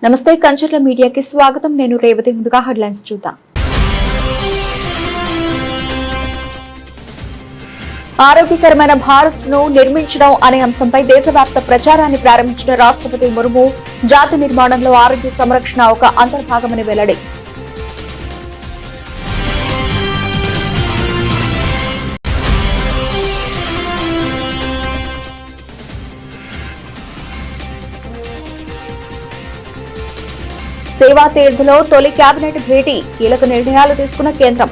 నమస్తే కంచర్ల మీడియాకి స్వాగతం. నేను రేవతి. ముందుగా హెడ్లైన్స్ చూద్దాం. ఆరోగ్యకరమైన భారత్ను నిర్మించడం అనే అంశంపై దేశవ్యాప్త ప్రచారాన్ని ప్రారంభించిన రాష్ట్రపతి ముర్ము జాతి నిర్మాణంలో ఆరోగ్య సంరక్షణ ఒక అంతర్భాగమని వెల్లడి. సేవా తీర్థలో తొలి కేబినెట్ భేటీ, కీలక నిర్ణయాలు తీసుకున్న కేంద్రం.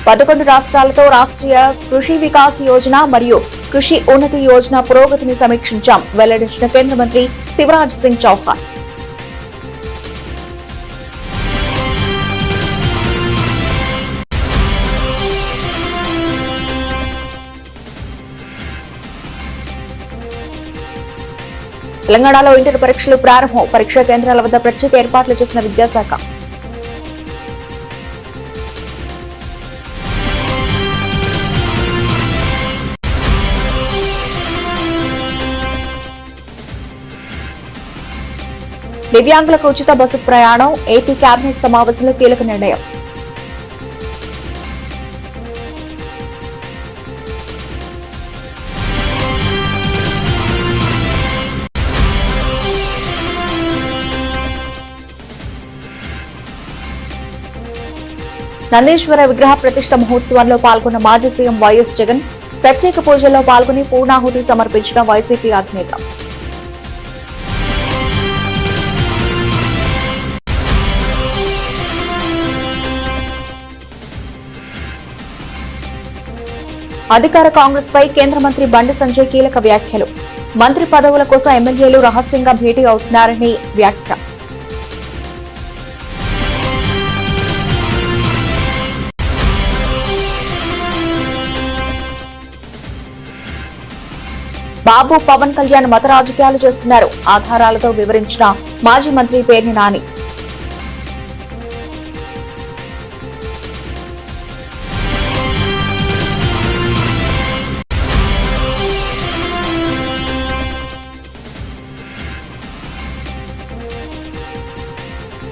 పదకొండు రాష్ట్రాలతో రాష్ట్రీయ కృషి వికాస్ యోజన మరియు కృషి ఉన్నతి యోజన పురోగతిని సమీక్షించాం, వెల్లడించిన కేంద్ర మంత్రి శివరాజ్ సింగ్ చౌహాన్. తెలంగాణలో ఇంటర్ పరీక్షలు ప్రారంభం, పరీక్షా కేంద్రాల వద్ద ప్రత్యేక ఏర్పాట్లు చేసిన విద్యాశాఖ. దివ్యాంగులకు ఉచిత బస్సు ప్రయాణం, ఏపీ కేబినెట్ సమావేశంలో కీలక నిర్ణయం. నందీశ్వర విగ్రహ ప్రతిష్ఠ మహోత్సవంలో పాల్గొన్న మాజీ సీఎం వైఎస్ జగన్ ప్రత్యేక పూజల్లో పాల్గొని పూర్ణాహుతి సమర్పించిన వైసీపీ అధినేత. అధికార కాంగ్రెస్ పై కేంద్ర మంత్రి బండి సంజయ్ కీలక వ్యాఖ్యలు. మంత్రి పదవుల కోసం ఎమ్మెల్యేలు రహస్యంగా భేటీ అవుతున్నారని వ్యాఖ్య. బాబు పవన్ కళ్యాణ్ మత రాజకీయాలు చేస్తున్నారు, ఆధారాలతో వివరించిన మాజీ మంత్రి పేర్ని నాని.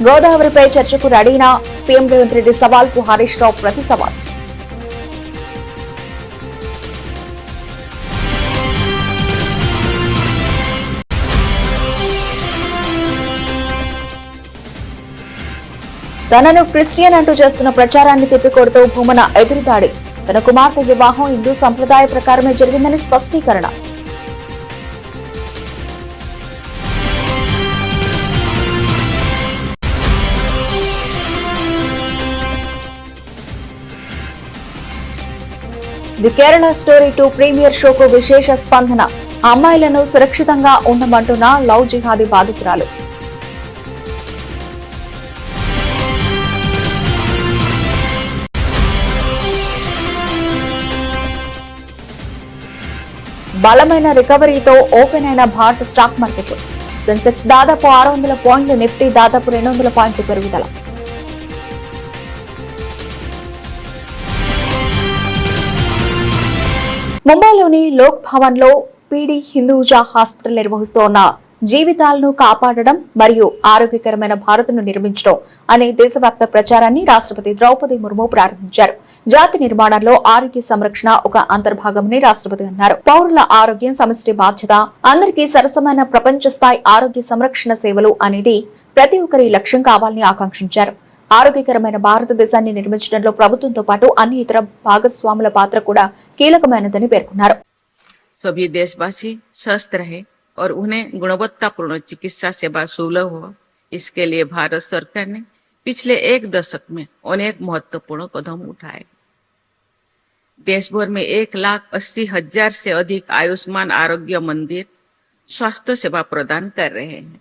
గోదావరిపై చర్చకు రెడీనా సీఎం రేవంత్ రెడ్డి సవాల్ కు హరీష్ రావు ప్రతి సవాల్. తనను క్రిస్టియన్ అంటూ చేస్తున్న ప్రచారాన్ని తిప్పికొడుతూ భూమన ఎదురుదాడి. తన కుమార్తె వివాహం హిందూ సంప్రదాయ ప్రకారమే జరిగిందని స్పష్టీకరణ. ది కేరళ స్టోరీ 2 ప్రీమియర్ షోకు విశేష స్పందన. అమ్మాయిలను సురక్షితంగా ఉండమంటున్న లవ్ జిహాదీ బాధితురాలు. బలమైన రికవరీతో ఓపెన్ అయిన భారత స్టాక్ మార్కెట్లు. సెన్సెక్స్ దాదాపు 600 పాయింట్లు, నిఫ్టీ దాదాపు 200 పాయింట్లు పెరుగుదల. ముంబైలోని లోక్ భవన్ లో పీడీ హిందూజా హాస్పిటల్ నిర్వహిస్తోన్న జీవితాలను కాపాడడం మరియు ఆరోగ్యకరమైన భారత్ను నిర్మించడం అనే దేశవ్యాప్త ప్రచారాన్ని రాష్ట్రపతి ద్రౌపది ముర్ము ప్రారంభించారు. జాతి నిర్మాణంలో ఆరోగ్య సంరక్షణ ఒక అంతర్భాగమని రాష్ట్రపతి అన్నారు. పౌరుల ఆరోగ్యం సమిష్టి బాధ్యత, అందరికీ సరసమైన ప్రపంచ స్థాయి ఆరోగ్య సంరక్షణ సేవలు అనేది ప్రతి ఒక్కరి లక్ష్యం కావాలని ఆకాంక్షించారు. ఆరోగ్యకరమైన భారతదేశాన్ని నిర్మించడంలో ప్రభుత్వంతో పాటు అన్ని ఇతర భాగస్వాముల పాత్ర కూడా కీలకమైనదని పేర్కొన్నారు. सभी देशवासी स्वस्थ रहे और उन्हें गुणवत्तापूर्ण चिकित्सा सेवा सुलभ हो, इसके लिए भारत सरकार ने पिछले 1 दशक में अनेक महत्वपूर्ण कदम उठाए। देश भर में 1,80,000 से अधिक आयुष्मान आरोग्य मंदिर स्वास्थ्य सेवा प्रदान कर रहे हैं।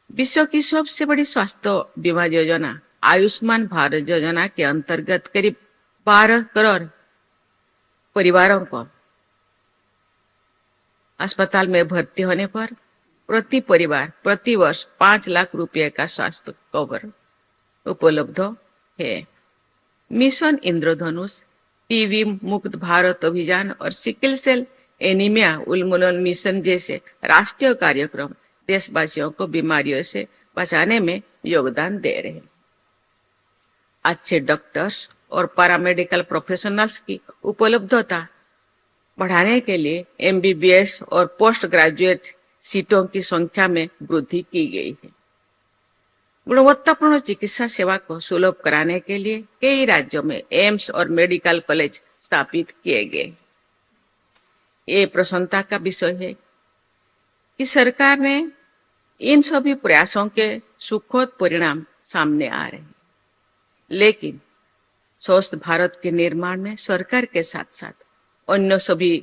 विश्व की सबसे बड़ी स्वास्थ्य बीमा योजना आयुष्मान भारत योजना के अंतर्गत करीब 12 करोड़ परिवारों को अस्पताल में भर्ती होने पर प्रति परिवार प्रति वर्ष 5 लाख रुपए का स्वास्थ्य कवर उपलब्ध है। मिशन इंद्रधनुष, टीबी मुक्त भारत अभियान और सिकल सेल एनीमिया उन्मूलन मिशन जैसे राष्ट्रीय कार्यक्रम देशवासियों को बीमारियों से बचाने में योगदान दे रहे हैं। अच्छे डॉक्टर्स और पैरामेडिकल प्रोफेशनल्स की उपलब्धता बढ़ाने के लिए एमबीबीएस और पोस्ट ग्रेजुएट सीटों की संख्या में वृद्धि की गई है। गुणवत्तापूर्ण चिकित्सा सेवा को सुलभ कराने के लिए कई राज्यों में एम्स और मेडिकल कॉलेज स्थापित किए गए। ये प्रसन्नता का विषय है कि सरकार ने इन सभी प्रयासों के सुखद परिणाम सामने आ रहे हैं। लेकिन स्वस्थ भारत के निर्माण में सरकार के साथ साथ अन्य सभी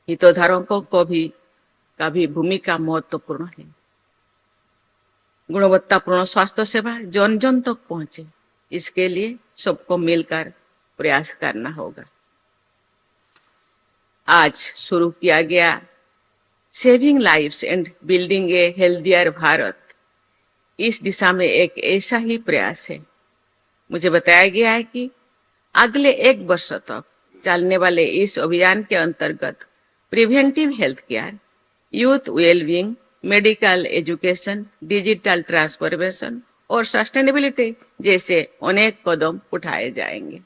हितधारकों का भी भूमिका महत्वपूर्ण है। गुणवत्तापूर्ण स्वास्थ्य सेवा जन जन तक पहुंचे, इसके लिए सबको मिलकर प्रयास करना होगा। आज शुरू किया गया saving lives and building A healthier Bharat इस दिशा में एक ऐसा ही प्रयास है। मुझे बताया गया है कि अगले 1 वर्ष तक चलने वाले इस अभियान के अंतर्गत preventive health care, youth wellbeing, medical education, digital transformation और सस्टेनेबिलिटी जैसे अनेक कदम उठाए जाएंगे।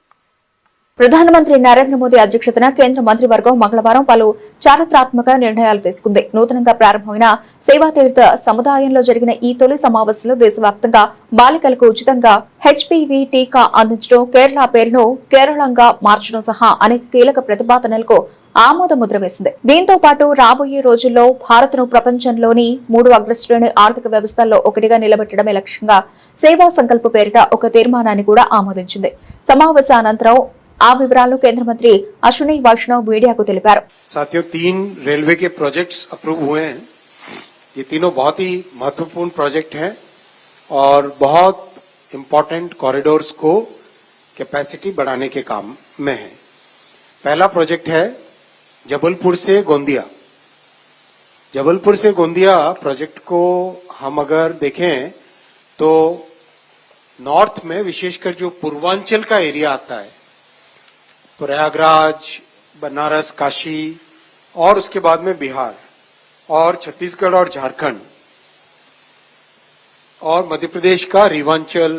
ప్రధానమంత్రి నరేంద్ర మోదీ అధ్యక్షతన కేంద్ర మంత్రివర్గం మంగళవారం పలు చారిత్రాత్మక నిర్ణయాలు తీసుకుంది. నూతనంగా ప్రారంభమైన సేవాతీర్థ సముదాయంలో జరిగిన ఈ తొలి సమావేశంలో దేశవ్యాప్తంగా బాలికలకు ఉచితంగా హెచ్పీవీ టీకా అందించడం, కేరళ పేరును కేరళంగా మార్చడం సహా అనేక కీలక ప్రతిపాదనలకు ఆమోద ముద్ర వేసింది. దీంతో పాటు రాబోయే రోజుల్లో భారత్ను ప్రపంచంలోని 3 అగ్రశ్రేణి ఆర్థిక వ్యవస్థల్లో ఒకటిగా నిలబెట్టడమే లక్ష్యంగా సేవా సంకల్ప పేరిట ఒక తీర్మానాన్ని కూడా ఆమోదించింది. సమావేశానంతరం ఆ వివరాలు కేంద్ర మంత్రి అశ్విని వైష్ణవ్ మీడియాకు తెలిపారు. साथियों, 3 रेलवे के प्रोजेक्ट्स अप्रूव हुए हैं। ये तीनों बहुत ही महत्वपूर्ण प्रोजेक्ट हैं और बहुत इम्पोर्टेंट कॉरिडोर्स को कैपेसिटी बढ़ाने के काम में है। पहला प्रोजेक्ट है जबलपुर से गोंदिया। जबलपुर से गोंदिया प्रोजेक्ट को हम अगर देखें तो नॉर्थ में विशेषकर जो पूर्वांचल का एरिया आता है, प्रयागराज, बनारस, काशी और उसके बाद में बिहार और छत्तीसगढ़ और झारखंड और मध्य प्रदेश का रीवांचल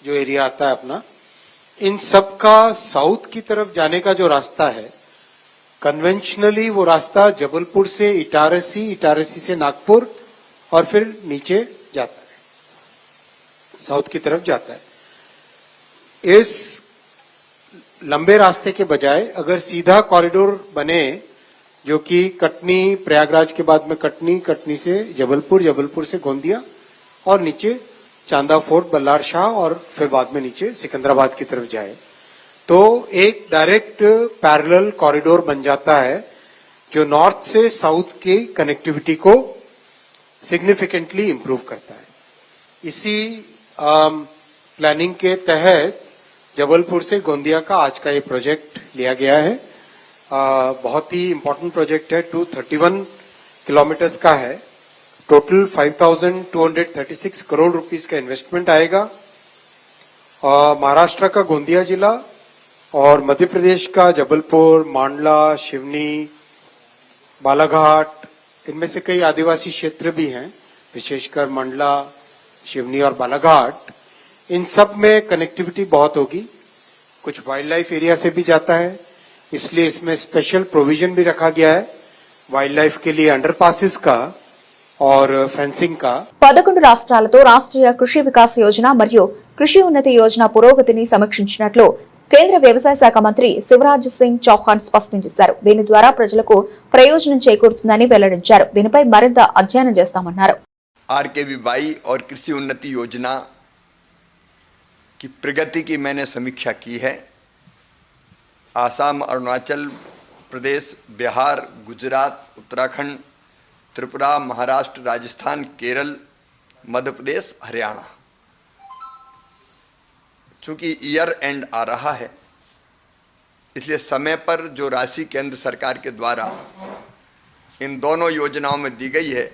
जो एरिया आता है अपना, इन सब का साउथ की तरफ जाने का जो रास्ता है, कन्वेंशनली वो रास्ता जबलपुर से इटारसी, इटारसी से नागपुर और फिर नीचे जाता है, साउथ की तरफ जाता है। इस लंबे रास्ते के बजाय अगर सीधा कॉरिडोर बने जो कि कटनी, प्रयागराज के बाद में कटनी, कटनी से जबलपुर, जबलपुर से गोंदिया और नीचे चांदा फोर्ट, बल्लार शाह और फिर बाद में नीचे सिकंदराबाद की तरफ जाए, तो एक डायरेक्ट पैरेलल कॉरिडोर बन जाता है जो नॉर्थ से साउथ की कनेक्टिविटी को सिग्निफिकेंटली इंप्रूव करता है। इसी प्लानिंग के तहत जबलपुर से गोंदिया का आज का ये प्रोजेक्ट लिया गया है। बहुत ही इम्पोर्टेंट प्रोजेक्ट है। 231 किलोमीटर्स का है। टोटल 5,236 करोड़ रुपीस का इन्वेस्टमेंट आएगा। महाराष्ट्र का गोंदिया जिला और मध्य प्रदेश का जबलपुर, मांडला, शिवनी, बालाघाट, इनमें से कई आदिवासी क्षेत्र भी हैं, विशेषकर मंडला, शिवनी और बालाघाट। इन सब में कनेक्टिविटी बहुत होगी। कुछ वाइल्ड लाइफ एरिया से भी जाता है, इसलिए इसमें स्पेशल प्रोविजन भी रखा गया है वाइल्ड लाइफ के लिए, अंडरपासेस का और फेंसिंग का। 11 రాష్ట్రాలతో రాష్ట్రీయ కృషి వికాస్ యోజన మరియు కృషి ఉన్నతి యోజన పురోగతిని సమీక్షించినట్లు కేంద్ర వ్యవసాయ శాఖ మంత్రి శివరాజ్ సింగ్ చౌహాన్ స్పష్టం చేశారు. దీని ద్వారా ప్రజలకు ప్రయోజనం చేకూరుతుందని వెల్లడించారు. దీనిపై మరింత అధ్యయనం చేస్తామన్నారు. RKVY और कृषि उन्नति योजना की प्रगति की मैंने समीक्षा की है। आसाम, अरुणाचल प्रदेश, बिहार, गुजरात, उत्तराखंड, त्रिपुरा, महाराष्ट्र, राजस्थान, केरल, मध्य प्रदेश, हरियाणा। चूंकि ईयर एंड आ रहा है, इसलिए समय पर जो राशि केंद्र सरकार के द्वारा इन दोनों योजनाओं में दी गई है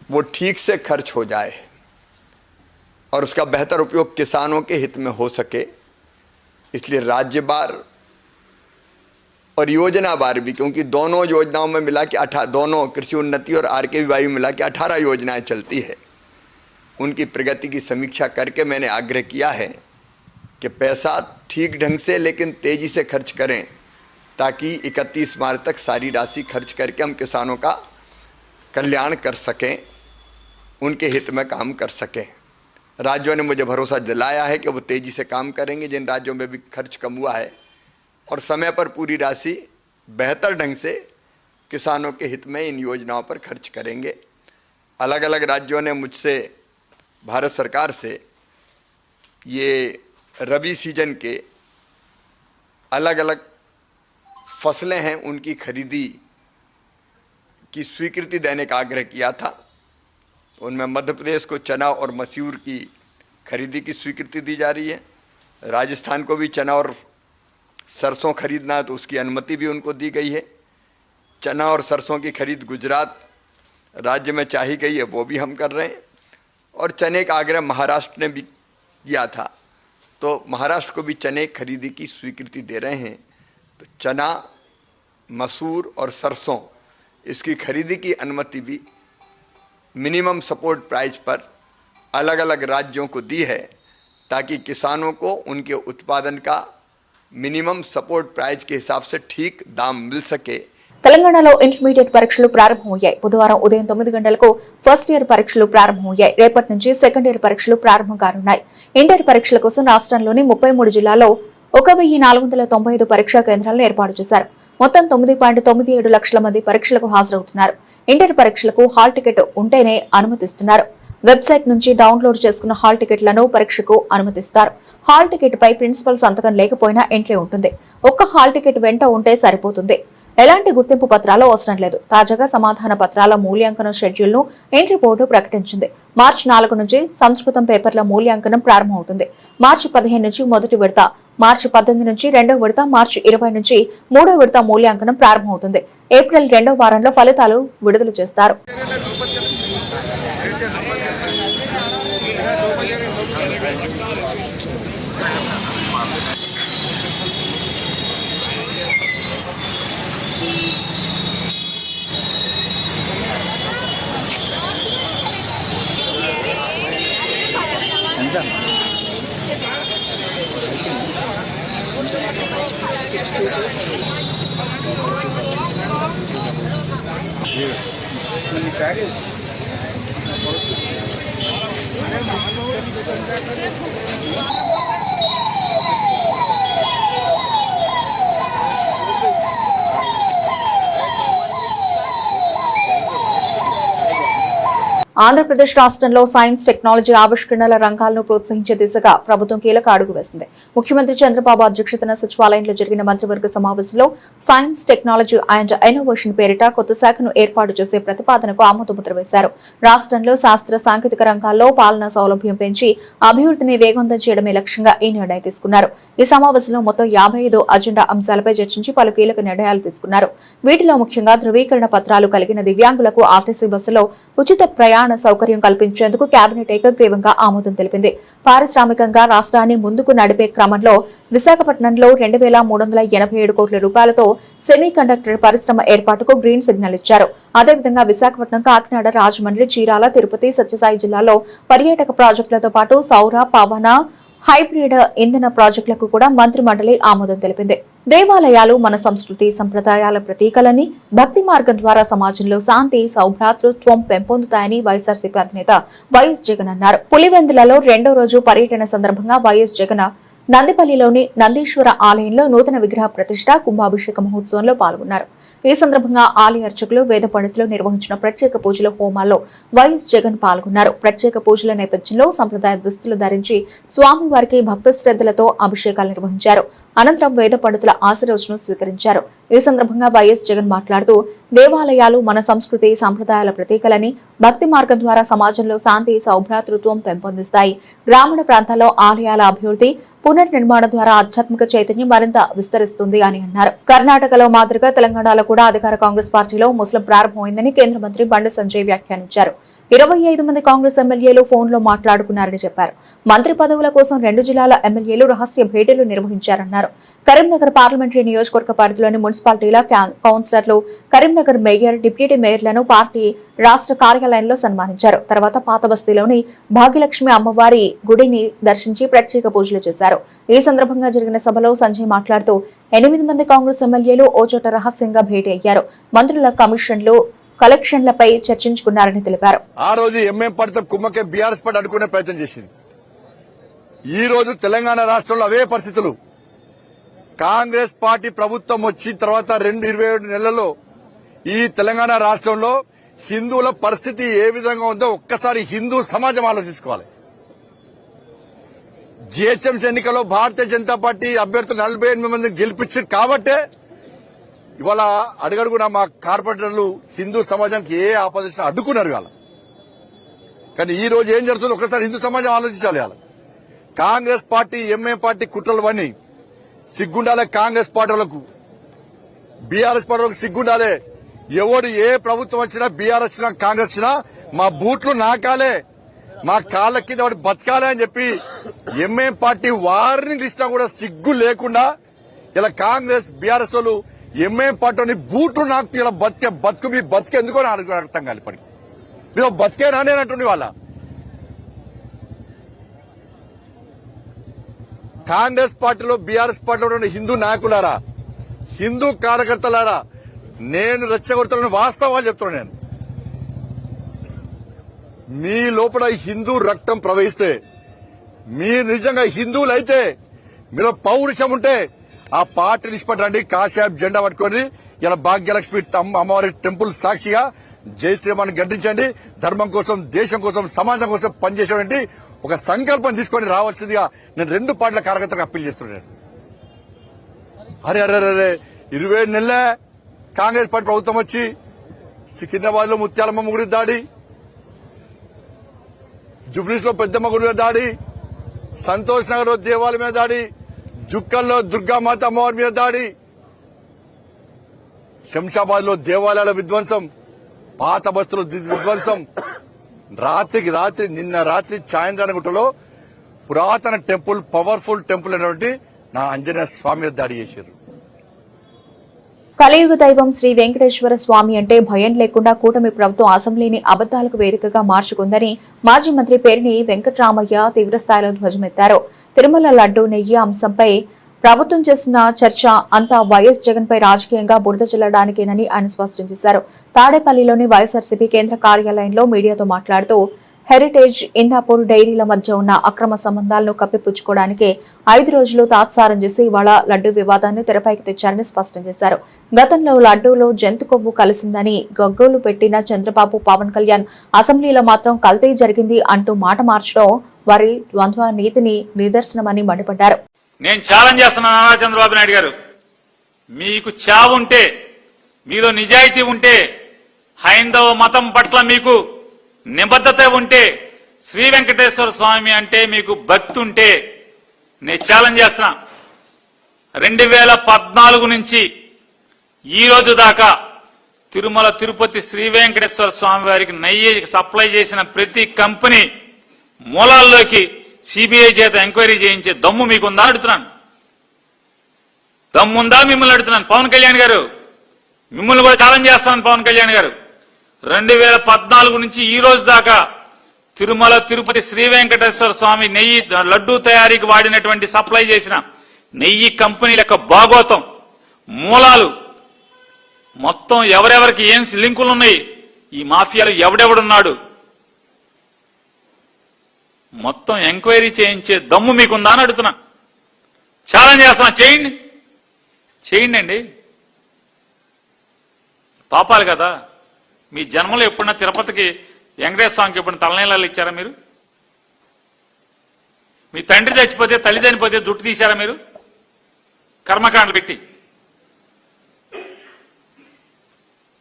वो ठीक से खर्च हो जाए और उसका बेहतर उपयोग किसानों के हित में हो सके, इसलिए राज्यवार और योजनावार भी, क्योंकि दोनों योजनाओं में मिला के दोनों कृषि उन्नति और RKVY में मिला के 18 योजनाएं चलती है। उनकी प्रगति की समीक्षा करके मैंने आग्रह किया है कि पैसा ठीक ढंग से लेकिन तेजी से खर्च करें, ताकि 31 मार्च तक सारी राशि खर्च करके हम किसानों का कल्याण कर सकें, उनके हित में काम कर सकें। राज्यों ने मुझे भरोसा दिलाया है कि वो तेजी से काम करेंगे, जिन राज्यों में भी खर्च कम हुआ है, और समय पर पूरी राशि बेहतर ढंग से किसानों के हित में इन योजनाओं पर खर्च करेंगे। अलग अलग राज्यों ने मुझसे, भारत सरकार से, ये रबी सीजन के अलग अलग फसलें हैं उनकी खरीदी की स्वीकृति देने का आग्रह किया था। उनमें मध्य प्रदेश को चना और मसूर की खरीदी की स्वीकृति दी जा रही है। राजस्थान को भी चना और सरसों खरीदना है तो उसकी अनुमति भी उनको दी गई है। चना और सरसों की खरीद गुजरात राज्य में चाही गई है, वो भी हम कर रहे हैं। और चने का आग्रह महाराष्ट्र ने भी किया था, तो महाराष्ट्र को भी चने खरीदी की स्वीकृति दे रहे हैं। तो चना, मसूर और सरसों, इसकी खरीदी की अनुमति भी मिनिमम सपोर्ट प्राइस पर अलग अलग राज्यों को दी है, ताकि किसानों को उनके उत्पादन का मिनिमम सपोर्ट प्राइस के हिसाब से ठीक दाम मिल सके। తెలంగాణలో ఇంటర్మీడియట్ పరీక్షలు ప్రారంభమయ్యాయి. బుధవారం ఉదయం 9 గంటలకు ఫస్ట్ ఇయర్ పరీక్షలు ప్రారంభమయ్యాయి. రేపటి నుంచి సెకండ్ ఇయర్ పరీక్షలు ప్రారంభం కానున్నాయి. ఇంటర్ పరీక్షల కోసం రాష్ట్రంలోని 33 జిల్లాల్లో 1495 పరీక్షా కేంద్రాలను ఏర్పాటు చేశారు. మొత్తం 9.97 లక్షల మంది పరీక్షలకు హాజరవుతున్నారు. ఇంటర్ పరీక్షలకు హాల్ టికెట్ ఉంటేనే అనుమతిస్తున్నారు. వెబ్సైట్ నుంచి డౌన్లోడ్ చేసుకున్న హాల్ టికెట్లను పరీక్షకు అనుమతిస్తారు. హాల్ టికెట్ పై ప్రిన్సిపల్ సంతకం లేకపోయినా ఎంట్రీ ఉంటుంది. ఒక్క హాల్ టికెట్ వెంట ఉంటే సరిపోతుంది. ఎలాంటి గుర్తింపు పత్రాలు అవసరం లేదు. తాజాగా సమాధాన పత్రాల మూల్యాంకనం షెడ్యూల్ ను ఎంట్రీ బోర్డు ప్రకటించింది. మార్చి 4 నుంచి సంస్కృతం పేపర్ల మూల్యాంకనం ప్రారంభమవుతుంది. మార్చి 15 నుంచి మొదటి విడత, మార్చి 18 నుంచి రెండవ విడత, మార్చి 20 నుంచి మూడవ విడత మూల్యాంకనం ప్రారంభమవుతుంది. ఏప్రిల్ 2వ వారంలో ఫలితాలు విడుదల చేస్తారు. ఆంధ్రప్రదేశ్ రాష్ట్రంలో సైన్స్, టెక్నాలజీ, ఆవిష్కరణల రంగాలను ప్రోత్సహించే దిశగా ప్రభుత్వం కీలక అడుగు వేసింది. ముఖ్యమంత్రి చంద్రబాబు అధ్యక్షతన సచివాలయంలో జరిగిన మంత్రివర్గ సమావేశంలో సైన్స్, టెక్నాలజీ అండ్ ఇన్నోవేషన్ పేరిట కొత్త శాఖను ఏర్పాటు చేసే ప్రతిపాదనకు ఆమోదముద్ర వేశారు. రాష్ట్రంలో శాస్త్ర సాంకేతిక రంగాల్లో పాలనా సౌలభ్యం పెంచి అభివృద్ధిని వేగవంతం చేయడమే లక్ష్యంగా ఈ నిర్ణయం తీసుకున్నారు. ఈ సమావేశంలో మొత్తం 55 అజెండా అంశాలపై చర్చించి పలు కీలక నిర్ణయాలు తీసుకున్నారు. వీటిలో ముఖ్యంగా ధృవీకరణ పత్రాలు కలిగిన దివ్యాంగులకు ఆర్టీసీ బస్సులో ఉచిత ప్రయాణ సౌకర్యం కల్పించేందుకు కేబినెట్ ఏకగ్రీవంగా ఆమోదం తెలిపింది. పారిశ్రామికంగా రాష్ట్రాన్ని ముందుకు నడిపే క్రమంలో విశాఖపట్నంలో 2,387 కోట్ల రూపాయలతో సెమీ కండక్టర్ పరిశ్రమ ఏర్పాటుకు గ్రీన్ సిగ్నల్ ఇచ్చారు. అదేవిధంగా విశాఖపట్నం, కాకినాడ, రాజమండ్రి, చీరాల, తిరుపతి, సత్యసాయి జిల్లాలో పర్యాటక ప్రాజెక్టులతో పాటు సౌర, పవన, హైబ్రిడ్ ఇంధన ప్రాజెక్టులకు కూడా మంత్రి మండలి ఆమోదం తెలిపింది. దేవాలయాలు మన సంస్కృతి సంప్రదాయాల ప్రతీకలని, భక్తి మార్గం ద్వారా సమాజంలో శాంతి, సౌభ్రాతృత్వం పెంపొందుతాయని వైఎస్ఆర్సీపీ అధినేత వైఎస్ జగన్ అన్నారు. పులివెందులలో 2వ రోజు పర్యటన సందర్భంగా వైఎస్ జగన్ నందిపల్లిలోని నందీశ్వర ఆలయంలో నూతన విగ్రహ ప్రతిష్ఠ, కుంభాభిషేక మహోత్సవంలో పాల్గొన్నారు. ఈ సందర్భంగా ఆలయ అర్చకులు, వేద పండితులు నిర్వహించిన ప్రత్యేక పూజల హోమాల్లో వైఎస్ జగన్ పాల్గొన్నారు. ప్రత్యేక పూజల నేపథ్యంలో సంప్రదాయ దుస్తులు ధరించి స్వామివారికి భక్త శ్రద్ధలతో అభిషేకాలు నిర్వహించారు. అనంతరం వేద పండితుల ఆశీర్వచనం స్వీకరించారు. ఈ సందర్భంగా వైఎస్ జగన్ మాట్లాడుతూ, దేవాలయాలు మన సంస్కృతి సంప్రదాయాల ప్రతీకలని, భక్తి మార్గం ద్వారా సమాజంలో శాంతి, సౌభ్రాతృత్వం పెంపొందిస్తాయి. గ్రామీణ ప్రాంతాల్లో ఆలయాల అభివృద్ధి, పునర్నిర్మాణం ద్వారా ఆధ్యాత్మిక చైతన్యం మరింత విస్తరిస్తుంది అని అన్నారు. కర్ణాటకలో మాదిరిగా తెలంగాణలో కూడా అధికార కాంగ్రెస్ పార్టీలో ముస్లిం ప్రారంభమైందని కేంద్ర మంత్రి బండి సంజయ్ వ్యాఖ్యానించారు. 25 మంది కాంగ్రెస్ ఎమ్మెల్యేలు ఫోన్లో మాట్లాడుకున్నారని చెప్పారు. మంత్రి పదవుల కోసం 2 జిల్లాల ఎమ్మెల్యేలు రహస్య భేటీలు నిర్వహించారన్నారు. కరీంనగర్ పార్లమెంటరీ నియోజకవర్గ పరిధిలోని మున్సిపాలిటీల కౌన్సిలర్లు, కరీంనగర్ మేయర్, డిప్యూటీ మేయర్లను పార్టీ రాష్ట్ర కార్యాలయంలో సన్మానించారు. తర్వాత పాత బస్తీలోని భాగ్యలక్ష్మి అమ్మవారి గుడిని దర్శించి ప్రత్యేక పూజలు చేశారు. ఈ సందర్భంగా జరిగిన సభలో సంజయ్ మాట్లాడుతూ 8 మంది కాంగ్రెస్ ఎమ్మెల్యేలు ఓ చోట రహస్యంగా భేటీ అయ్యారు. మంత్రుల కమిషన్లు, కలెక్షన్లపై చర్చించుకున్నారని తెలిపారు. ఆ రోజు ఎంఎం పార్టీతో కుమ్మకే బీఆర్ఎస్ పార్టీ అడ్డుకునే ప్రయత్నం చేసింది. ఈ రోజు తెలంగాణ రాష్ట్రంలో అవే పరిస్థితులు. కాంగ్రెస్ పార్టీ ప్రభుత్వం వచ్చిన తర్వాత 27 నెలల్లో ఈ తెలంగాణ రాష్ట్రంలో హిందువుల పరిస్థితి ఏ విధంగా ఉందో ఒక్కసారి హిందూ సమాజం ఆలోచించుకోవాలి. జీహెచ్ఎంసీ ఎన్నికల్లో భారతీయ జనతా పార్టీ అభ్యర్థులు 48 మందిని గెలిపించారు కాబట్టే ఇవాళ అడుగడుగునా మా కార్పొరేటర్లు హిందూ సమాజానికి ఏ ఆపోజిషన్ అడ్డుకున్నారు ఇవాళ. కానీ ఈ రోజు ఏం జరుగుతుందో ఒకసారి హిందూ సమాజం ఆలోచించాలి. ఇవాళ కాంగ్రెస్ పార్టీ, ఎంఏ పార్టీ కుట్రలు అన్నీ సిగ్గుండాలే. కాంగ్రెస్ పార్టీలకు, బీఆర్ఎస్ పార్టీలకు సిగ్గుండాలే. ఎవడు ఏ ప్రభుత్వం వచ్చినా, బీఆర్ఎస్ వచ్చినా, కాంగ్రెస్ వచ్చినా మా బూట్లు నాకాలే, మా కాళ్ళ కింద వాడు బతకాలే అని చెప్పి ఎంఏ పార్టీ వారిని ఇచ్చినా కూడా సిగ్గు లేకుండా ఇలా కాంగ్రెస్, బీఆర్ఎస్ వాళ్ళు ఎంఏ పార్టీని బూట్లు నాకు ఇలా బతుకు మీ బతికే ఎందుకో అర్థం కాదు. ఇప్పటికి మీరు బతికే రానేనట్టుండి వాళ్ళ కాంగ్రెస్ పార్టీలో, బీఆర్ఎస్ పార్టీలో ఉన్న హిందూ నాయకులారా, హిందూ కార్యకర్తలారా, నేను రెచ్చగొడతానని వాస్తవాలు చెప్తున్నాను. నేను మీ లోపల హిందూ రక్తం ప్రవహిస్తే, మీరు నిజంగా హిందువులైతే, మీలో పౌరుషం ఉంటే ఆ పార్టీ నిష్పట్టండి. కాషాయం జెండా పట్టుకొని ఇలా భాగ్యలక్ష్మి అమ్మవారి టెంపుల్ సాక్షిగా జై శ్రీరామాన్ని గడ్డించండి. ధర్మం కోసం, దేశం కోసం, సమాజం కోసం పనిచేసేటువంటి ఒక సంకల్పం తీసుకొని రావాల్సిందిగా నేను 2 పార్టీల కార్యకర్తలకు అప్పీల్ చేస్తున్నాను. అరే 27 నెలలే కాంగ్రెస్ పార్టీ ప్రభుత్వం వచ్చి సికింద్రాబాద్ లో ముత్యాలమ్మ గుడి దాడి, జుబ్లీస్ లో పెద్దమ్మ గుడి మీద దాడి, సంతోష్ నగర్ లో దేవాలయం మీద దాడి, జుక్కల్లో దుర్గామాత అమ్మవారి మీద దాడి, శంషాబాద్ లో దేవాలయాల విధ్వంసం, పాత బస్తులు విధ్వంసం, రాత్రికి రాత్రి నిన్న రాత్రి చాయంద్రానగుట్టలో పురాతన టెంపుల్, పవర్ఫుల్ టెంపుల్ అనేటువంటి నా ఆంజనేయ స్వామి మీద దాడి చేశారు. కలియుగ దైవం శ్రీ వెంకటేశ్వర స్వామి అంటే భయం లేకుండా కూటమి ప్రభుత్వం అసెంబ్లీని అబద్దాలకు వేదికగా మార్చుకుందని మాజీ మంత్రి పేర్ని వెంకటరామయ్య తీవ్రస్థాయిలో ధ్వజమెత్తారు. తిరుమల లడ్డూ నెయ్యి అంశంపై ప్రభుత్వం చేసిన చర్చ అంతా వైఎస్ జగన్ పై రాజకీయంగా బురద చల్లడానికేనని ఆయన స్పష్టం చేశారు. తాడేపల్లిలోని వైఎస్ఆర్సీపీ కేంద్ర కార్యాలయంలో మీడియాతో మాట్లాడుతూ హెరిటేజ్, ఇందాపూర్ డైరీల మధ్య ఉన్న అక్రమ సంబంధాలను కప్పిపుచ్చుకోవడానికే 5 రోజులు తాత్సారం చేసి ఇవాళ లడ్డూ వివాదాన్ని తెరపైకి తెచ్చారని స్పష్టం చేశారు. గతంలో లడ్డూలో జంతు కొవ్వు కలిసిందని గగ్గోలు పెట్టిన చంద్రబాబు, పవన్ కళ్యాణ్ అసెంబ్లీలో మాత్రం కల్తీ జరిగింది అంటూ మాట మార్చడం వారి ద్వంద్వ నీతిని నిదర్శనమని మండిపడ్డారు. నేను ఛాలెంజ్ చేస్తున్నాను నారా చంద్రబాబు నాయుడు గారు, మీకు చావు ఉంటే, మీలో నిజాయితీ ఉంటే, హైందవ మతం పట్ల మీకు నిబద్ధత ఉంటే, శ్రీ వెంకటేశ్వర స్వామి అంటే మీకు భక్తి ఉంటే, నేను ఛాలెంజ్ చేస్తున్నా. 2014 నుంచి ఈ రోజు దాకా తిరుమల తిరుపతి శ్రీ వెంకటేశ్వర స్వామి వారికి నెయ్యి సప్లై చేసిన ప్రతి కంపెనీ మూలాల్లోకి సిబిఐ చేత ఎంక్వైరీ చేయించే దమ్ము మీకుందా అడుగుతున్నాను. దమ్ముందా మిమ్మల్ని అడుగుతున్నాను. పవన్ కళ్యాణ్ గారు, మిమ్మల్ని కూడా ఛాలెంజ్ చేస్తాను. పవన్ కళ్యాణ్ గారు, 2014 నుంచి ఈ రోజు దాకా తిరుమల తిరుపతి శ్రీ వెంకటేశ్వర స్వామి నెయ్యి లడ్డూ తయారీకి వాడినటువంటి సప్లై చేసిన నెయ్యి కంపెనీల యొక్క భాగోతం, మూలాలు మొత్తం ఎవరెవరికి ఏం లింకులు ఉన్నాయి, ఈ మాఫియాలు ఎవడెవడున్నాడు మొత్తం ఎంక్వైరీ చేయించే దమ్ము మీకుందా అని అడుగుతున్నా. ఛాలెంజ్ చేస్తున్నా. చేయండి అండి. పాపాలు కదా. మీ జన్మలో ఎప్పుడన్నా తిరుపతికి వెంకటేశ్వర స్వామికి ఎప్పుడన్నా తలనీలాలు ఇచ్చారా మీరు? మీ తండ్రి చచ్చిపోతే, తల్లి చనిపోతే జుట్టు తీశారా మీరు కర్మకాండలు పెట్టి?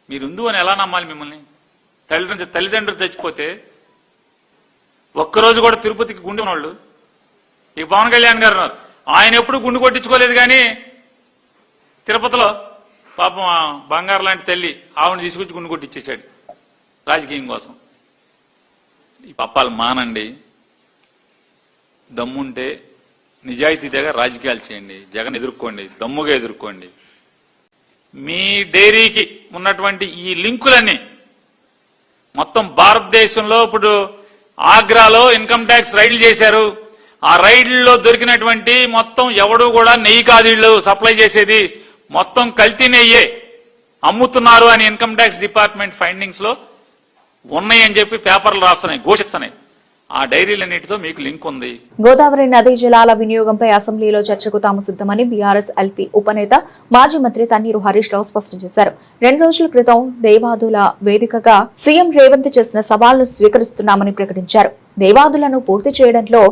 మీరు హిందువు అని ఎలా నమ్మాలి మిమ్మల్ని? తల్లిదండ్రులు చచ్చిపోతే ఒక్కరోజు కూడా తిరుపతికి గుండె ఉన్నవాళ్ళు. ఈ పవన్ కళ్యాణ్ గారు ఆయన ఎప్పుడు గుండు కొట్టించుకోలేదు, కానీ తిరుపతిలో పాపం బంగారు లాంటి తల్లి ఆవిడని తీసుకొచ్చి గుండు కొట్టించేశాడు రాజకీయం కోసం. ఈ పప్పాలు మానండి, దమ్ముంటే నిజాయితీగా రాజకీయాలు చేయండి, జగన్ ఎదుర్కోండి, దమ్ముగా ఎదుర్కోండి. మీ డైరీకి ఉన్నటువంటి ఈ లింకులన్నీ మొత్తం భారతదేశంలో ఇప్పుడు ఆగ్రాలో ఇన్కమ్ ట్యాక్స్ రైడ్లు చేశారు. ఆ రైడ్లలో దొరికినటువంటి మొత్తం ఎవడు కూడా నెయ్యి కాదు వీళ్ళు సప్లై చేసేది, మొత్తం కల్తీ నెయ్యే అమ్ముతున్నారు అని ఇన్కమ్ ట్యాక్స్ డిపార్ట్మెంట్ ఫైండింగ్స్ లో ఉన్నాయని చెప్పి పేపర్లు రాస్తున్నాయి, ఘోషిస్తున్నాయి. ఆ డైరీలన్నిటితో మీకు లింక్ ఉంది. గోదావరి నదీ జలాల వినియోగంపై అసెంబ్లీలో చర్చకు తాము సిద్దమని బీఆర్ఎస్ ఎల్పీ ఉపనేత మాజీ మంత్రి తన్నీరు హరీష్ రావు స్పష్టం చేశారు. 2 రోజుల క్రితం దేవాదుల వేదికగా సీఎం రేవంత్ చేసిన సవాల్ను స్వీకరిస్తున్నామని ప్రకటించారు. దేవాదులను పూర్తి చేయడంలో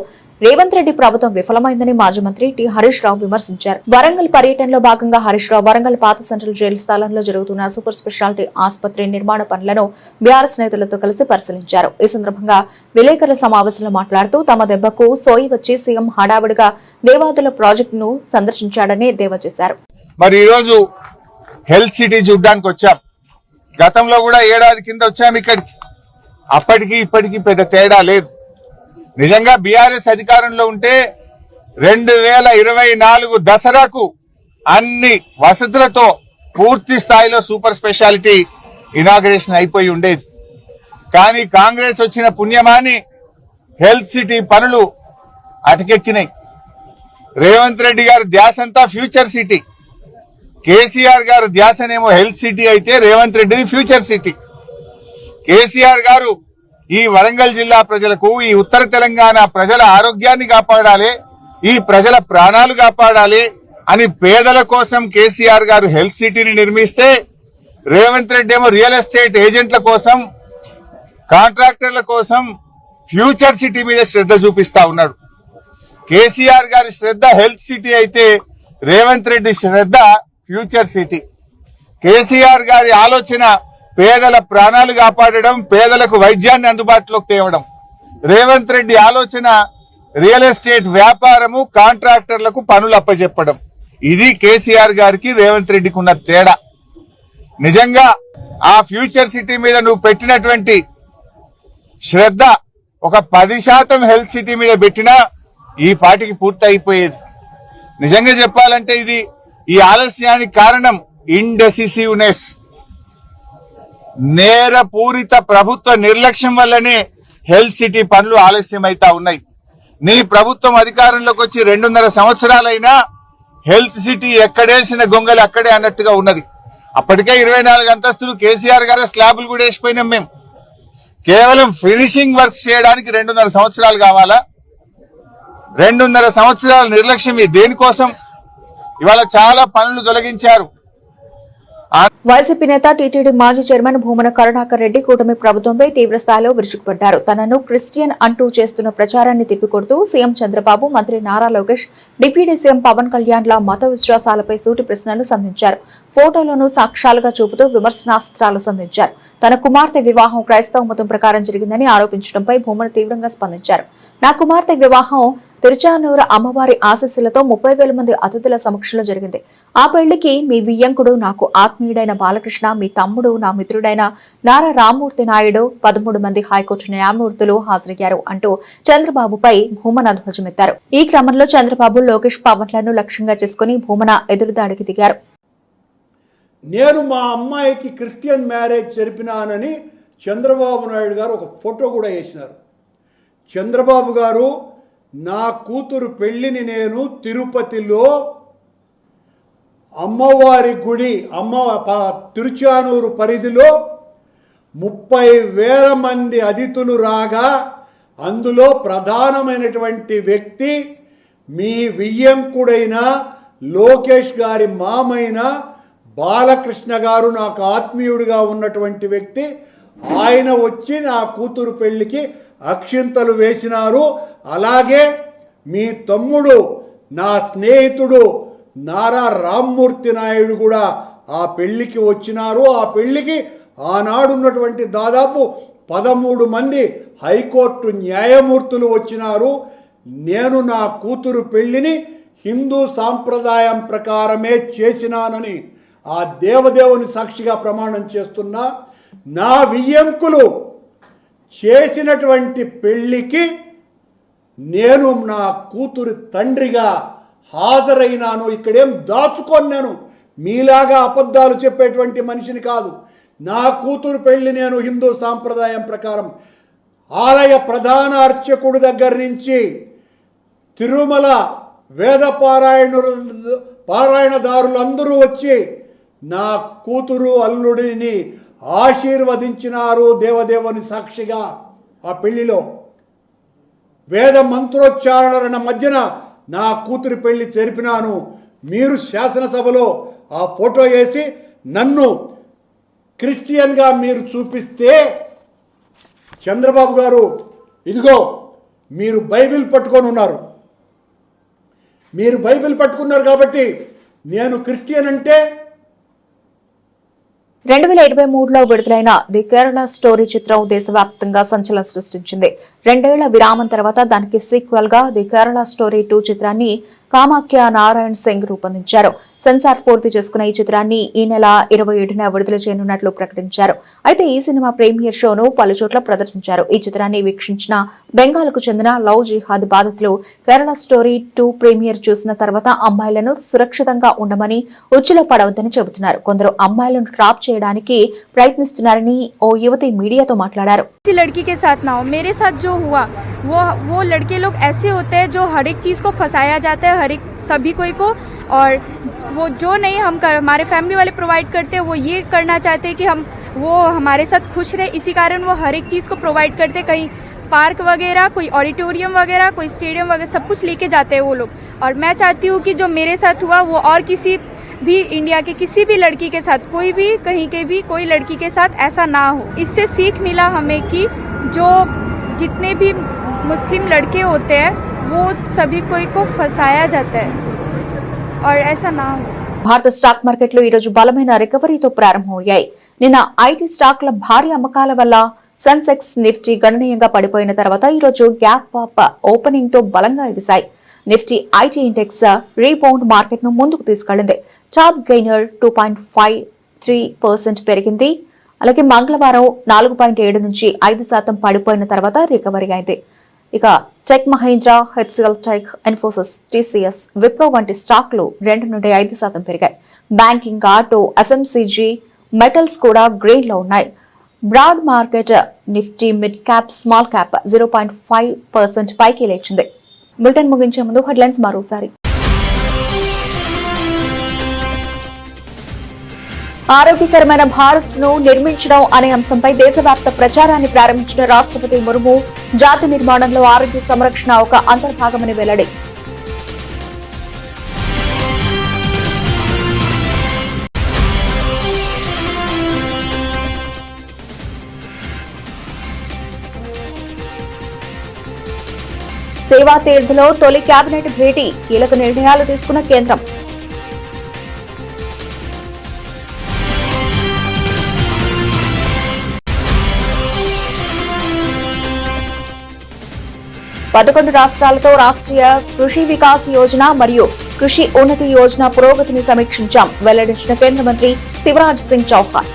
రేవంత్ రెడ్డి ప్రభుత్వం విఫలమైందని మాజీ మంత్రి టి హరీష్ రావు విమర్శించారు. వరంగల్ పర్యటనలో భాగంగా హరీష్ రావు వరంగల్ పాత సెంట్రల్ జైలు స్థలంలో జరుగుతున్న సూపర్ స్పెషాలిటీ ఆసుపత్రి నిర్మాణ పనులను బీఆర్ఎస్ నేతలతో కలిసి పరిశీలించారు. ఈ సందర్భంగా విలేకరుల సమావేశంలో మాట్లాడుతూ తమ దెబ్బకు సోయి వచ్చి సీఎం హడావుడిగా దేవాదుల ప్రాజెక్టును సందర్శించాడని ఎద్దేవా చేశారు. మరి ఈరోజు హెల్త్ సిటీ చూడ్డానికి వచ్చాం. గతంలో కూడా ఏడాది కింద వచ్చాం ఇక్కడికి. అప్పటికి ఇప్పటికి పెద్ద తేడా లేదు. నిజంగా బీఆర్ఎస్ అధికారంలో ఉంటే 2024 దసరాకు అన్ని వసతులతో పూర్తి స్థాయిలో సూపర్ స్పెషాలిటీ ఇనాగ్రేషన్ అయిపోయి ఉండేది. కానీ కాంగ్రెస్ వచ్చిన పుణ్యమాని హెల్త్ సిటీ పనులు అటకెక్కినాయి. రేవంత్ రెడ్డి గారి ధ్యాసంతా ఫ్యూచర్ సిటీ, కేసీఆర్ గారు ధ్యాసనేమో హెల్త్ సిటీ అయితే రేవంత్ రెడ్డిని ఫ్యూచర్ సిటీ. కేసీఆర్ గారు ఈ వరంగల్ జిల్లా ప్రజలకు, ఈ ఉత్తర తెలంగాణ ప్రజల ఆరోగ్యాన్ని కాపాడాలి, ఈ ప్రజల ప్రాణాలు కాపాడాలి అని పేదల కోసం కేసీఆర్ గారు హెల్త్ సిటీని నిర్మిస్తే రేవంత్ రెడ్డి ఏమో రియల్ ఎస్టేట్ ఏజెంట్ల కోసం, కాంట్రాక్టర్ల కోసం ఫ్యూచర్ సిటీ మీద శ్రద్ధ చూపిస్తా ఉన్నాడు. కేసీఆర్ గారి శ్రద్ధ హెల్త్ సిటీ అయితే రేవంత్ రెడ్డి శ్రద్ధ ఫ్యూచర్ సిటీ. కేసీఆర్ గారి ఆలోచన పేదల ప్రాణాలు కాపాడడం, పేదలకు వైద్యాన్ని అందుబాటులోకి తేవడం. రేవంత్ రెడ్డి ఆలోచన రియల్ ఎస్టేట్ వ్యాపారము, కాంట్రాక్టర్లకు పనులు అప్పచెప్పడం. ఇది కేసీఆర్ గారికి రేవంత్ రెడ్డికి ఉన్న తేడా. నిజంగా ఆ ఫ్యూచర్ సిటీ మీద నువ్వు పెట్టినటువంటి శ్రద్ధ ఒక 10% హెల్త్ సిటీ మీద పెట్టినా ఈ పాటికి పూర్తి అయిపోయేది. నిజంగా చెప్పాలంటే ఇది ఈ ఆలస్యానికి కారణం ఇండెసిసివ్నెస్, నేరపూరిత ప్రభుత్వ నిర్లక్ష్యం వల్లనే హెల్త్ సిటీ పనులు ఆలస్యం అవుతా ఉన్నాయి. నీ ప్రభుత్వం అధికారంలోకి వచ్చి 2.5 సంవత్సరాలైనా హెల్త్ సిటీ ఎక్కడేసిన గొంగలి అక్కడే అన్నట్టుగా ఉన్నది. అప్పటికే 24 అంతస్తులు కేసీఆర్ గారు స్లాబులు కూడా వేసిపోయినాం. మేము కేవలం ఫినిషింగ్ వర్క్స్ చేయడానికి 2.5 సంవత్సరాలు కావాలా? 2.5 సంవత్సరాల నిర్లక్ష్యం దేనికోసం? ఇవాళ చాలా పనులు తొలగించారు. వైసీపీ నేత టీటీడీ మాజీ చైర్మన్ భూమన కరుణాకర్ రెడ్డి కూటమి ప్రభుత్వంపై తీవ్రస్థాయిలో విరుచుకుపడ్డారు. తనను క్రిస్టియన్ అంటూ చేస్తున్న ప్రచారాన్ని తిప్పికొడుతూ సీఎం చంద్రబాబు, మంత్రి నారా లోకేష్, డిప్యూటీ సీఎం పవన్ కళ్యాణ్ల మత విశ్వాసాలపై సూటి ప్రశ్నలు సంధించారు. ఫోటోలను సాక్ష్యాలుగా చూపుతూ విమర్శనాస్త్రాలు సంధించారు. తన కుమార్తె వివాహం క్రైస్తవ మతం ప్రకారం జరిగిందని ఆరోపించడంపై భూమన తీవ్రంగా స్పందించారు. నా కుమార్తె వివాహం తిరుచానూరు అమ్మవారి ఆశీస్సులతో 30,000 మంది అతిథుల సమక్షంలో జరిగింది. ఆ పెళ్లికి మీ వియ్యంకుడు, నాకు ఆత్మీయుడైన బాలకృష్ణ, మీ తమ్ముడు, నా మిత్రుడైన నారా రామ్మూర్తి నాయుడు, 13 మంది హైకోర్టు న్యాయమూర్తులు హాజరయ్యారు అంటూ చంద్రబాబుపై భూమన ధ్వజమెత్తారు. ఈ క్రమంలో చంద్రబాబు, లోకేష్, పవన్లను లక్ష్యంగా చేసుకుని భూమన ఎదురుదాడికి దిగారు. నేను మా అమ్మాయికి క్రిస్టియన్ మ్యారేజ్ జరిపినానని చంద్రబాబు నాయుడు గారు ఒక ఫోటో కూడా వేసినారు. చంద్రబాబు గారు, నా కూతురు పెళ్లిని నేను తిరుపతిలో అమ్మవారి గుడి తిరుచానూరు పరిధిలో 30,000 మంది అతిథులు రాగా అందులో ప్రధానమైనటువంటి వ్యక్తి మీ వియ్యంకుడైన లోకేష్ గారి మామైన బాలకృష్ణ గారు, నాకు ఆత్మీయుడిగా ఉన్నటువంటి వ్యక్తి. ఆయన వచ్చి నా కూతురు పెళ్లికి అక్షింతలు వేసినారు. అలాగే మీ తమ్ముడు, నా స్నేహితుడు నారా రామ్మూర్తి నాయుడు కూడా ఆ పెళ్లికి వచ్చినారు. ఆ పెళ్లికి ఆనాడున్నటువంటి దాదాపు 13 మంది హైకోర్టు న్యాయమూర్తులు వచ్చినారు. నేను నా కూతురు పెళ్లిని హిందూ సాంప్రదాయం ప్రకారమే చేసినానని ఆ దేవదేవుని సాక్షిగా ప్రమాణం చేస్తున్నా. నా వియ్యంకులు చేసినటువంటి పెళ్లికి నేను నా కూతురు తండ్రిగా హాజరైనాను. ఇక్కడేం దాచుకొని నేను మీలాగా అబద్ధాలు చెప్పేటువంటి మనిషిని కాదు. నా కూతురు పెళ్లి నేను హిందూ సాంప్రదాయం ప్రకారం ఆలయ ప్రధాన అర్చకుడి దగ్గర నుంచి తిరుమల వేద పారాయణదారులందరూ వచ్చి నా కూతురు అల్లుడిని ఆశీర్వదించినారు దేవదేవుని సాక్షిగా. ఆ పెళ్లిలో వేద మంత్రోచ్చారణల మధ్యన నా కూతురి పెళ్లి జరిపినాను. మీరు శాసనసభలో ఆ ఫోటో వేసి నన్ను క్రిస్టియన్గా మీరు చూపిస్తే, చంద్రబాబు గారు ఇదిగో మీరు బైబిల్ పట్టుకొని ఉన్నారు, మీరు బైబిల్ పట్టుకున్నారు కాబట్టి నేను క్రిస్టియన్ అంటే 2023లో విడుదలైన ది కేరళ స్టోరీ చిత్రం దేశవ్యాప్తంగా సంచలనం సృష్టించింది. 2 ఏళ్ల విరామం తర్వాత దానికి సీక్వెల్ గా ది కేరళ స్టోరీ 2 చిత్రాన్ని కామాఖ్య నారాయణ్ సింగ్ రూపొందించారు. సెన్సార్ పూర్తి చేసుకున్న ఈ చిత్రాన్ని ఈ నెల 27న విడుదల చేయనున్నట్లు ప్రకటించారు. అయితే ఈ సినిమా ప్రీమియర్ షోను పలు చోట్ల ప్రదర్శించారు. ఈ చిత్రాన్ని వీక్షించిన బెంగాల్కు చెందిన లవ్ జిహాద్ బాధితులు కేరళ స్టోరీ 2 ప్రీమియర్ చూసిన తర్వాత అమ్మాయిలను సురక్షితంగా ఉండమని, ఉచ్చులో పడవద్దని చెబుతున్నారు. కొందరు అమ్మాయిలను ట్రాప్ చేయడానికి ప్రయత్నిస్తున్నారని ఓ యువతి మీడియాతో మాట్లాడారు. लड़की के साथ ना हो, मेरे साथ जो हुआ वो लड़के लोग ऐसे होते हैं जो हर एक चीज को फंसाया जाता है, हर एक सभी कोई को, और वो जो नहीं हमारे फैमिली वाले प्रोवाइड करते हैं वो ये करना चाहते हैं कि वो हमारे साथ खुश रहे, इसी कारण वो हर एक चीज को प्रोवाइड करते हैं. कहीं पार्क वगैरह, कोई ऑडिटोरियम वगैरह, कोई स्टेडियम वगैरह सब कुछ लेके जाते हैं वो लोग. और मैं चाहती हूँ कि जो मेरे साथ हुआ वो और किसी भी इंडिया के किसी भी लड़की के साथ, कोई भी कहीं के भी कोई लड़की के साथ ऐसा ना हो. इससे सीख मिला हमें कि जो जितने भी मुस्लिम लड़के होते हैं वो सभी कोई को फंसाया जाता है और ऐसा ना हो. భారత స్టాక్ మార్కెట్లు ఈ రోజు బలమైన రికవరీతో ప్రారంభమయ్యాయి. నిన్న ఐటీ స్టాక్ల భారీ అమ్మకాల వల్ల సెన్సెక్స్, నిఫ్టీ గణనీయంగా పడిపోయిన తర్వాత ఈ రోజు గ్యాప్ అప్ ఓపెనింగ్ తో బలంగా ఎగిశాయి. Nifty IT index rebound market ను ముందుకు తీసుకెళ్లింది. టాప్ గెయినర్ 2.53% పెరిగింది. అలాగే మంగళవారం 4.7 నుంచి 5% పడిపోయిన తర్వాత రికవరీ అయింది. ఇక Tech Mahindra, HCL Tech, Infosys, TCS, Wipro వంటి స్టాక్లు 2 నుండి 5% పెరిగాయి. బ్యాంకింగ్, ఆటో, ఎఫ్ఎంసీజీ, మెటల్స్ కూడా గ్రీన్ లో ఉన్నాయి. Broad market Nifty mid cap, small cap 0.5% పైకి లేచింది. బులెటిన్ ముగించే ముందు హెడ్లైన్స్ మరోసారి. ఆరోగ్యకరమైన భారత్ ను నిర్మించడం అనే అంశంపై దేశవ్యాప్త ప్రచారాన్ని ప్రారంభించిన రాష్ట్రపతి ముర్ము, జాతి నిర్మాణంలో ఆరోగ్య సంరక్షణ ఒక అంతర్భాగమని వెల్లడి. సేవా తీర్థలో తొలి కేబినెట్ భేటీ, కీలక నిర్ణయాలు తీసుకున్న కేంద్రం. పదకొండు రాష్ట్రాలతో రాష్ట్రీయ కృషి వికాస్ యోజన మరియు కృషి ఉన్నతి యోజన పురోగతిని సమీక్షించాం, వెల్లడించిన కేంద్ర మంత్రి శివరాజ్ సింగ్ చౌహాన్.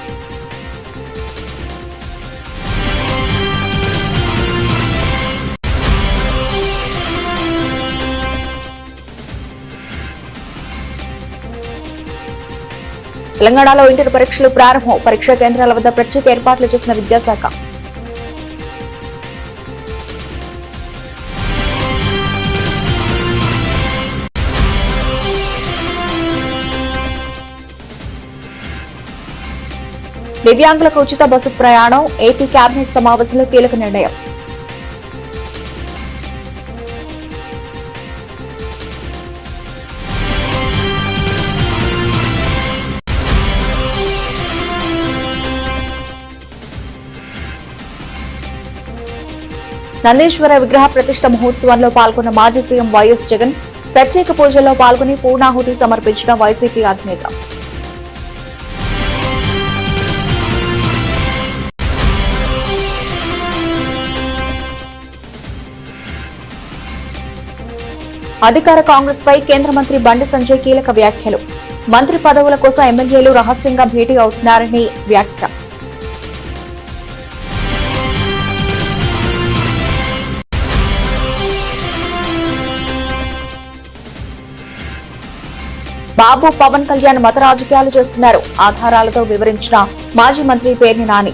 తెలంగాణలో ఇంటర్ పరీక్షలు ప్రారంభం, పరీక్షా కేంద్రాల వద్ద ప్రత్యేక ఏర్పాట్లు చేసిన విద్యాశాఖ. దివ్యాంగులకు ఉచిత బస్సు ప్రయాణం, ఏపీ కేబినెట్ సమావేశంలో కీలక నిర్ణయం. నందీశ్వర విగ్రహ ప్రతిష్ఠ మహోత్సవంలో పాల్గొన్న మాజీ సీఎం వైఎస్ జగన్, ప్రత్యేక పూజల్లో పాల్గొని పూర్ణాహుతి సమర్పించిన వైసీపీ అధినేత. అధికార కాంగ్రెస్ పై కేంద్ర మంత్రి బండి సంజయ్ కీలక వ్యాఖ్యలు, మంత్రి పదవుల కోసం ఎమ్మెల్యేలు రహస్యంగా భేటీ అవుతున్నారని వ్యాఖ్య. బాబు పవన్ కళ్యాణ్ మత రాజకీయాలు చేస్తున్నారు ఆధారాలతో వివరించిన మాజీ మంత్రి పేర్ని నాని.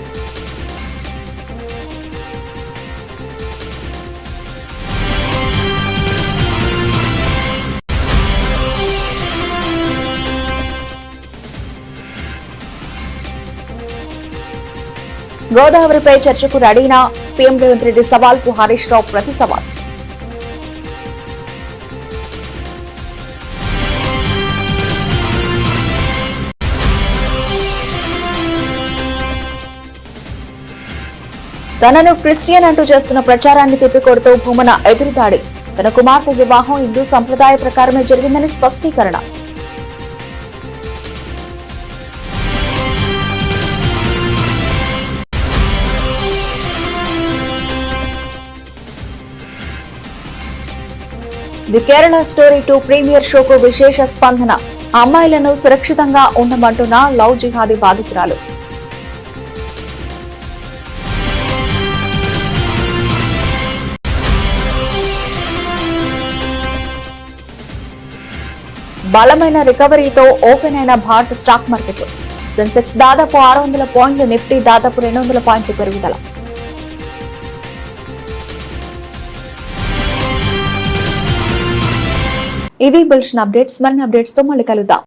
గోదావరిపై చర్చకు రెడీనా సీఎం రేవంత్ రెడ్డి సవాల్కు హరీష్ రావు ప్రతి సవాల్. తనను క్రిస్టియన్ అంటూ చేస్తున్న ప్రచారాన్ని తిప్పికొడుతూ భూమన ఎదురుదాడి. తన కుమార్తె వివాహం హిందూ సంప్రదాయ ప్రకారమే జరిగిందని స్పష్టీకరణ. ది కేరళ స్టోరీ 2 ప్రీమియర్ షోకు విశేష స్పందన. అమ్మాయిలను సురక్షితంగా ఉండమంటున్న లవ్ జిహాదీ బాధితురాలు. బలమైన రికవరీతో ఓపెన్ అయిన భారత స్టాక్ మార్కెట్లు. సెన్సెక్స్ దాదాపు 600 పాయింట్లు, నిఫ్టీ దాదాపు 200 పాయింట్లు పెరుగుదల. ఇవి బులెటిన్ అప్డేట్స్. మరిన్ని అప్డేట్స్ తో మళ్ళీ కలుద్దాం.